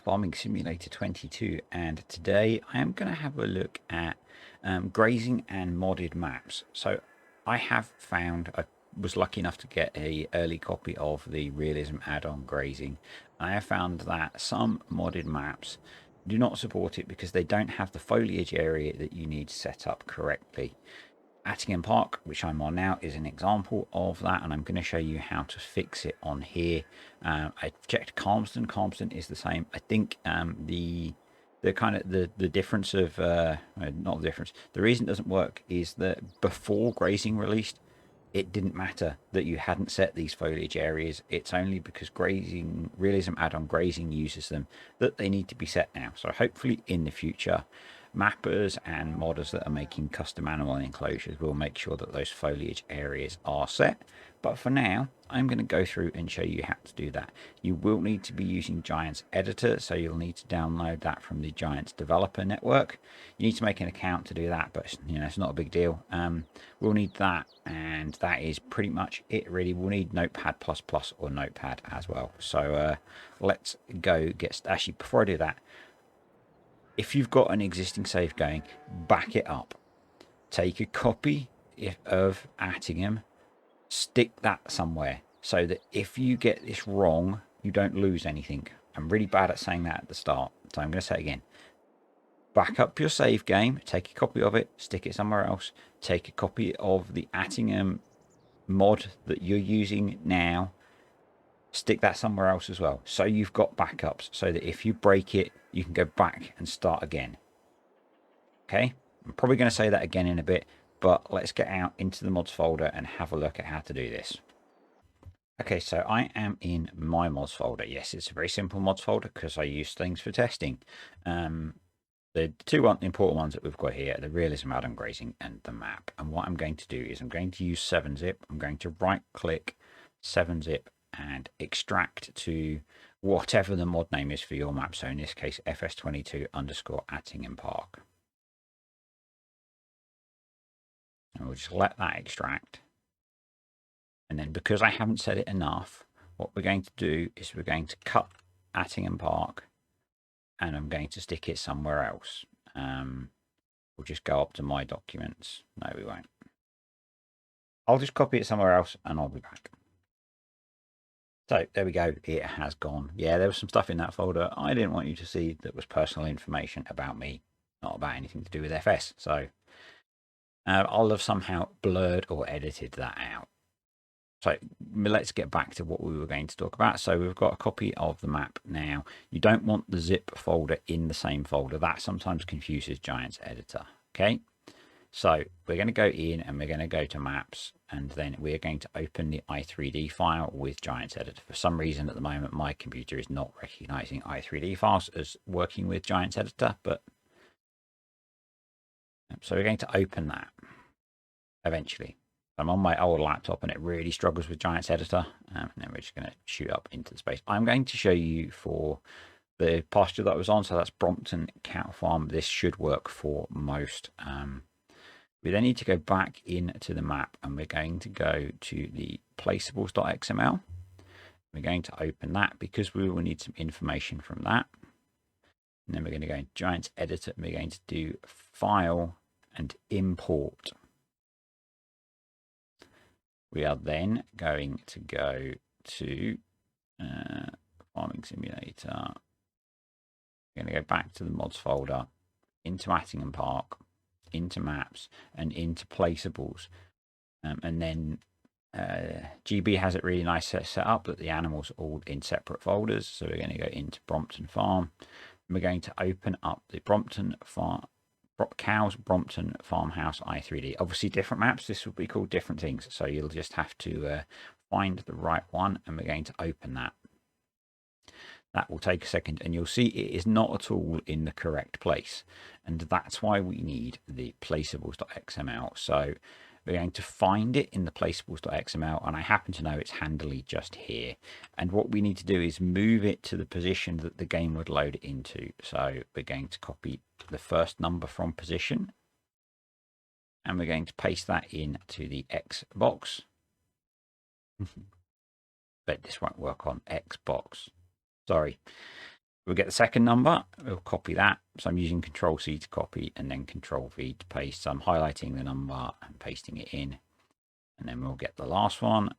Farming Simulator 22, and today I am going to have a look at grazing and modded maps. So I have found, I was lucky enough to get a early copy of the realism add-on Grazing. I have found that some modded maps do not support it because they don't have the foliage area that you need set up correctly. Attingham Park, which I'm on now, is an example of that, and I'm going to show you how to fix it on here. I checked Calmsden. Calmsden is the same. I think the difference of not the difference. The reason it doesn't work is that before Grazing released, it didn't matter that you hadn't set these foliage areas. It's only because Grazing Realism add-on Grazing uses them that they need to be set now. So hopefully in the future, mappers and modders that are making custom animal enclosures will make sure that those foliage areas are set. But for now, I'm going to go through and show you how to do that. You will need to be using Giants Editor, so you'll need to download that from the Giants Developer Network. You need to make an account to do that, but it's not a big deal. We'll need that, and that is pretty much it really. We'll need Notepad++ or Notepad as well. So let's go get... Actually, before I do that, if you've got an existing save going, back it up. Take a copy of Attingham, stick that somewhere so that if you get this wrong, you don't lose anything. I'm really bad at saying that at the start, so I'm going to say it again. Back up your save game, take a copy of it, stick it somewhere else. Take a copy of the Attingham mod that you're using now, stick that somewhere else as well, so you've got backups, so that if you break it, you can go back and start again. Okay, I'm probably going to say that again in a bit, but let's get out into the mods folder and have a look at how to do this. Okay, so I am in my mods folder. Yes, it's a very simple mods folder because I use things for testing. The two important ones that we've got here are the realism add-on Grazing and the map. And what I'm going to do is I'm going to use 7-zip. I'm going to right click 7-zip and extract to whatever the mod name is for your map. So in this case, FS22 _ Attingham Park. And we'll just let that extract. And then because I haven't set it enough, what we're going to do is we're going to cut Attingham Park and I'm going to stick it somewhere else. We'll just go up to my documents. No, we won't. I'll just copy it somewhere else and I'll be back. So there we go, it has gone. Yeah, there was some stuff in that folder I didn't want you to see that was personal information about me, not about anything to do with FS. So I'll have somehow blurred or edited that out. So let's get back to what we were going to talk about. So we've got a copy of the map now. You don't want the zip folder in the same folder. That sometimes confuses Giants Editor. Okay. So we're going to go in and we're going to go to maps, and then we're going to open the i3D file with Giants Editor. For some reason at the moment, my computer is not recognizing i3D files as working with Giants Editor, but so we're going to open that eventually. I'm on my old laptop and it really struggles with Giants Editor, and then we're just going to shoot up into the space. I'm going to show you for the pasture that I was on, so that's Brompton Cattle Farm. This should work for most. We then need to go back into the map and we're going to go to the placeables.xml. We're going to open that because we will need some information from that. And then we're going to go into Giants Editor and we're going to do File and Import. We are then going to go to Farming Simulator. We're going to go back to the mods folder, into Attingham Park, into maps, and into placeables. And then GB has it really nice set up that the animals are all in separate folders. So we're going to go into Brompton Farm. And we're going to open up the Brompton Farm. Cows Brompton Farmhouse i3D. Obviously different maps, this will be called different things, so you'll just have to find the right one, and we're going to open that. That will take a second and you'll see it is not at all in the correct place, and that's why we need the placeables.xml. So we're going to find it in the placeables.xml, and I happen to know it's handily just here. And what we need to do is move it to the position that the game would load it into. So we're going to copy the first number from position, and we're going to paste that into the X box. But this won't work on Xbox. Sorry. We'll get the second number, we'll copy that. So I'm using Control C to copy and then Control V to paste. So I'm highlighting the number and pasting it in. And then we'll get the last one.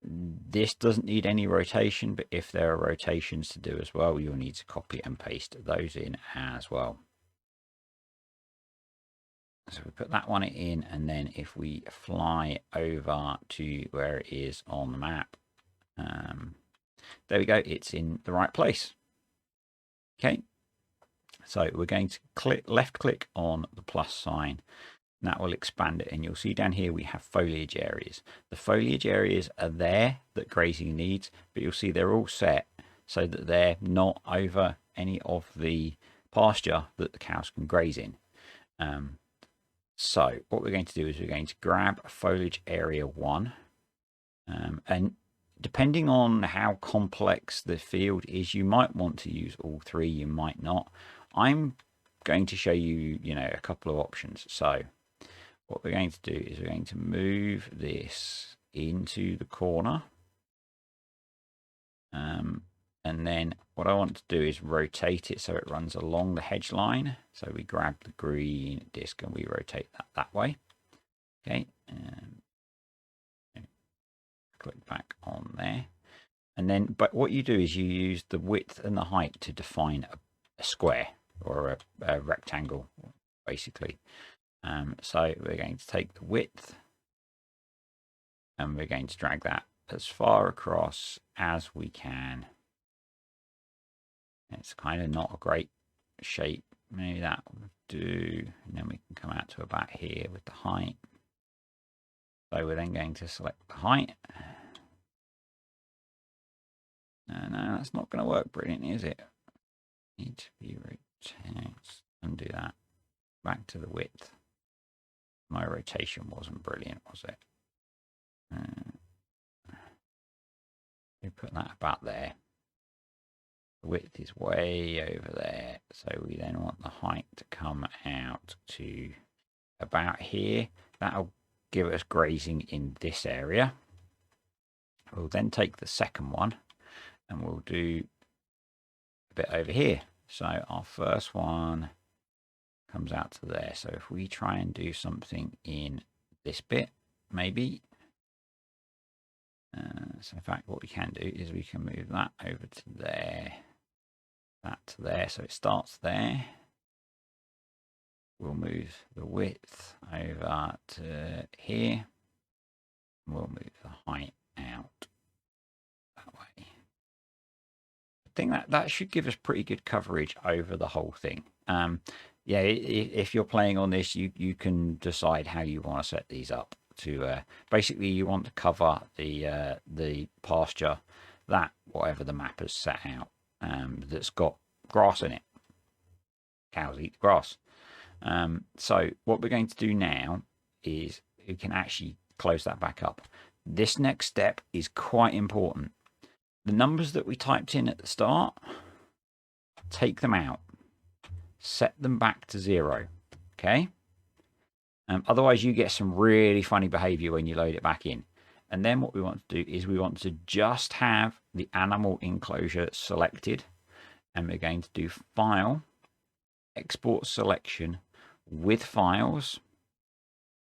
This doesn't need any rotation, but if there are rotations to do as well, you'll need to copy and paste those in as well. So we put that one in, and then if we fly over to where it is on the map, there we go, it's in the right place. Okay, so we're going to left click on the plus sign. That will expand it, and you'll see down here we have foliage areas. The foliage areas are there that grazing needs, but you'll see they're all set so that they're not over any of the pasture that the cows can graze in. So what we're going to do is we're going to grab foliage area 1, and depending on how complex the field is, you might want to use all 3, you might not. I'm going to show you, a couple of options. So what we're going to do is we're going to move this into the corner. And then what I want to do is rotate it so it runs along the hedge line. So we grab the green disc and we rotate that way. Okay. Click back on there. And then, but what you do is you use the width and the height to define a square or a rectangle, basically. So we're going to take the width and we're going to drag that as far across as we can. It's kind of not a great shape. Maybe that will do. And then we can come out to about here with the height. So we're then going to select the height. No, that's not going to work brilliant, is it? Need to be rotated. Undo that. Back to the width. My rotation wasn't brilliant, was it? We put that about there. The width is way over there, so we then want the height to come out to about here. That'll give us grazing in this area. We'll then take the second one and we'll do a bit over here. So our first one comes out to there. So if we try and do something in this bit, maybe. So in fact, what we can do is we can move that over to there, that to there. So it starts there. We'll move the width over to here. We'll move the height out that way. I think that should give us pretty good coverage over the whole thing. Yeah, if you're playing on this, you can decide how you want to set these up. To basically, you want to cover the pasture that whatever the map has set out that's got grass in it. Cows eat grass. So what we're going to do now is we can actually close that back up. This next step is quite important. The numbers that we typed in at the start, take them out. Set them back to 0. Okay? Otherwise, you get some really funny behavior when you load it back in. And then what we want to do is we want to just have the animal enclosure selected. And we're going to do File, Export Selection with Files.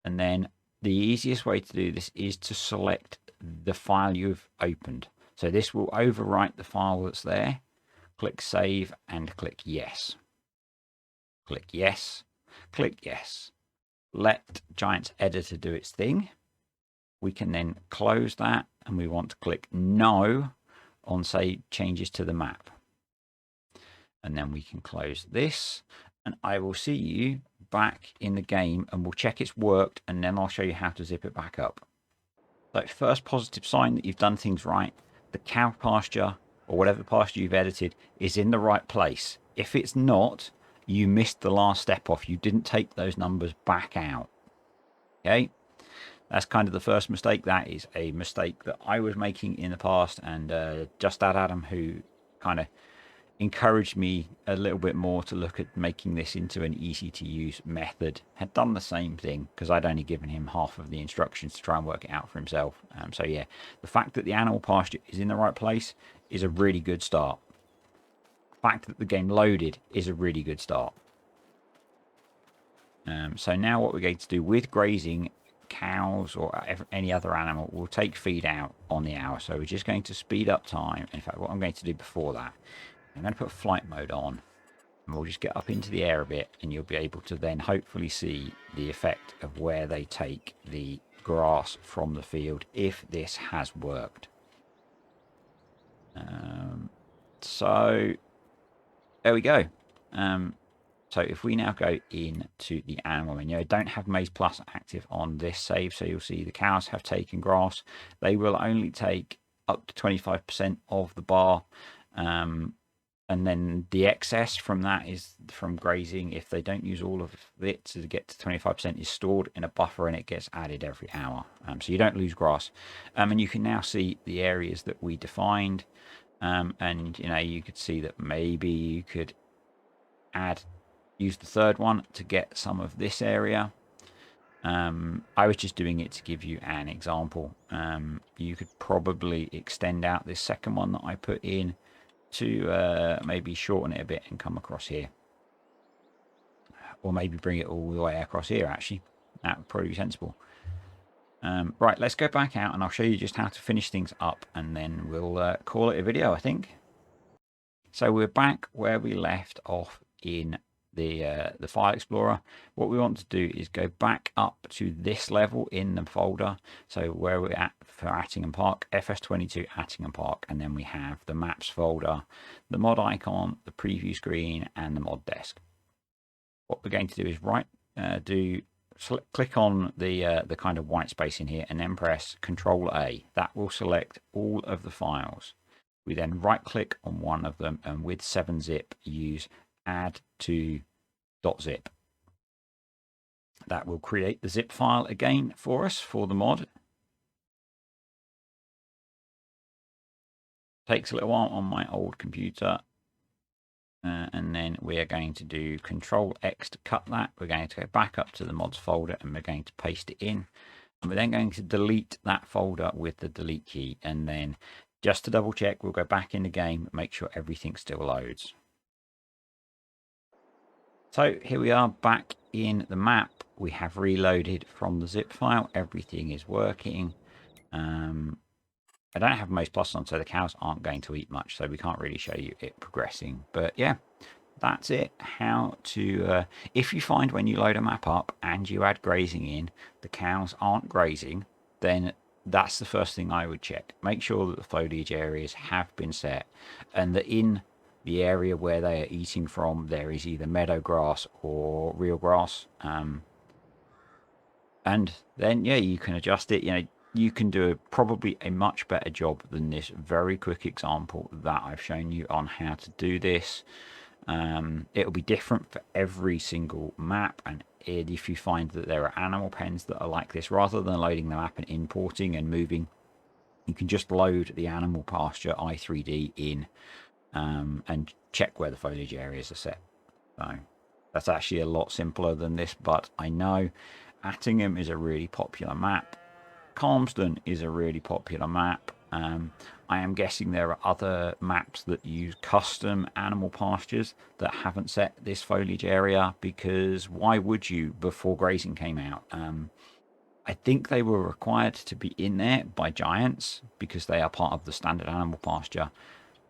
And then the easiest way to do this is to select the file you've opened. So this will overwrite the file that's there. Click Save and click Yes. Click Yes. Click Yes. Let Giant's Editor do its thing. We can then close that and we want to click No on, say, changes to the map. And then we can close this and I will see you back in the game and we'll check it's worked and then I'll show you how to zip it back up. So first positive sign that you've done things right, the cow pasture or whatever pasture you've edited is in the right place. If it's not, you missed the last step off. You didn't take those numbers back out. Okay, that's kind of the first mistake. That is a mistake that I was making in the past, and just that Adam, who kind of encouraged me a little bit more to look at making this into an easy to use method, had done the same thing because I'd only given him half of the instructions to try and work it out for himself. So yeah, the fact that the animal pasture is in the right place is a really good start. fact that the game loaded is a really good start. So now what we're going to do with grazing, cows or any other animal will take feed out on the hour. So we're just going to speed up time. In fact, what I'm going to do before that, I'm going to put flight mode on, and we'll just get up into the air a bit, and you'll be able to then hopefully see the effect of where they take the grass from the field if this has worked. So there we go. So if we now go into the animal menu, I don't have maizeplus active on this save, so you'll see the cows have taken grass. They will only take up to 25% of the bar, and then the excess from that is from grazing. If they don't use all of it to get to 25%, is stored in a buffer and it gets added every hour. So you don't lose grass. And you can now see the areas that we defined. And you could see that maybe you could use the third one to get some of this area. I was just doing it to give you an example. You could probably extend out this second one that I put in to maybe shorten it a bit and come across here, or maybe bring it all the way across here. Actually, that would probably be sensible. Right, let's go back out and I'll show you just how to finish things up, and then we'll call it a video, I think. So we're back where we left off in the file explorer. What we want to do is go back up to this level in the folder. So where we're at for Attingham Park, FS22 Attingham Park, and then we have the maps folder, the mod icon, the preview screen, and the mod desk. What we're going to do is click on the kind of white space in here, and then press Control A. That will select all of the files. We then right click on one of them, and with 7-zip use add to .zip. That will create the zip file again for us for the mod. Takes a little while on my old computer. And then we are going to do Control X to cut that. We're going to go back up to the mods folder and we're going to paste it in. And we're then going to delete that folder with the delete key. And then just to double check, we'll go back in the game, make sure everything still loads. So here we are back in the map. We have reloaded from the zip file. Everything is working. I don't have maizeplus on, so the cows aren't going to eat much, so we can't really show you it progressing. But yeah, that's it. How to, if you find when you load a map up and you add grazing in, the cows aren't grazing, then that's the first thing I would check. Make sure that the foliage areas have been set, and that in the area where they are eating from, there is either meadow grass or real grass. And then, yeah, you can adjust it. You can do probably a much better job than this very quick example that I've shown you on how to do this. It'll be different for every single map, and if you find that there are animal pens that are like this, rather than loading the map and importing and moving, you can just load the animal pasture i3D in and check where the foliage areas are set. So that's actually a lot simpler than this, but I know Attingham is a really popular map. Calmston is a really popular map. I am guessing there are other maps that use custom animal pastures that haven't set this foliage area, because why would you before grazing came out? I think they were required to be in there by giants because they are part of the standard animal pasture.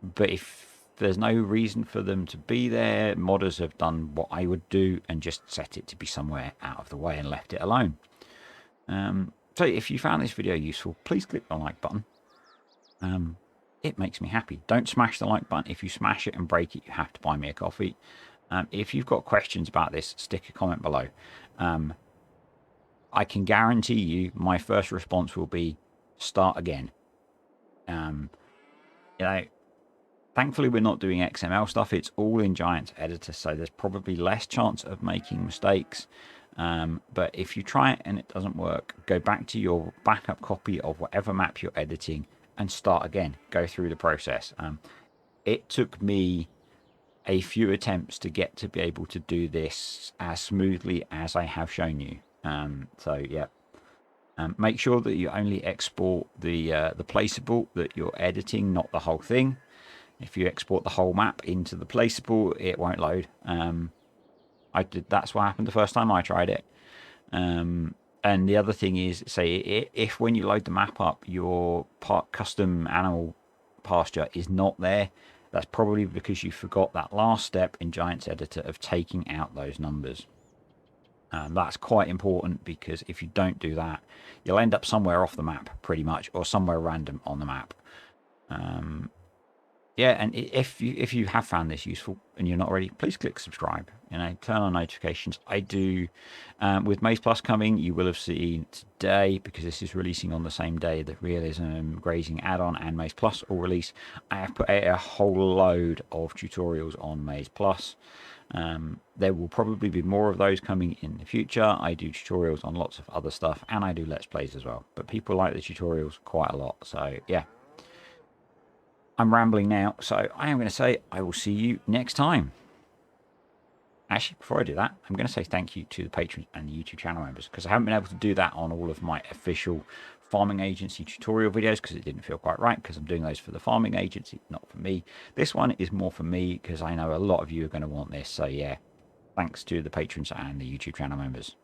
But if there's no reason for them to be there, modders have done what I would do and just set it to be somewhere out of the way and left it alone. So if you found this video useful, please click the like button. It makes me happy. Don't smash the like button. If you smash it and break it, you have to buy me a coffee. If you've got questions about this, stick a comment below. I can guarantee you my first response will be start again. Thankfully we're not doing XML stuff. It's all in Giants Editor, so there's probably less chance of making mistakes. But if you try it and it doesn't work, go back to your backup copy of whatever map you're editing and start again. Go through the process. It took me a few attempts to get to be able to do this as smoothly as I have shown you. So yeah, make sure that you only export the placeable that you're editing, not the whole thing. If you export the whole map into the placeable, it won't load. That's what happened the first time I tried it. And the other thing is, say, if when you load the map up, your custom animal pasture is not there, that's probably because you forgot that last step in Giants Editor of taking out those numbers. That's quite important, because if you don't do that, you'll end up somewhere off the map pretty much, or somewhere random on the map. Yeah, and if you have found this useful and you're not already, please click subscribe. Turn on notifications. I do with maizeplus coming. You will have seen today, because this is releasing on the same day that Realism, Grazing add-on, and maizeplus all release. I have put a whole load of tutorials on maizeplus. There will probably be more of those coming in the future. I do tutorials on lots of other stuff, and I do let's plays as well. But people like the tutorials quite a lot, so yeah. I'm rambling now, so I am going to say I will see you next time. Actually, before I do that, I'm going to say thank you to the patrons and the YouTube channel members, because I haven't been able to do that on all of my official farming agency tutorial videos, because it didn't feel quite right, because I'm doing those for the farming agency, not for me. This one is more for me, because I know a lot of you are going to want this. So yeah, thanks to the patrons and the YouTube channel members.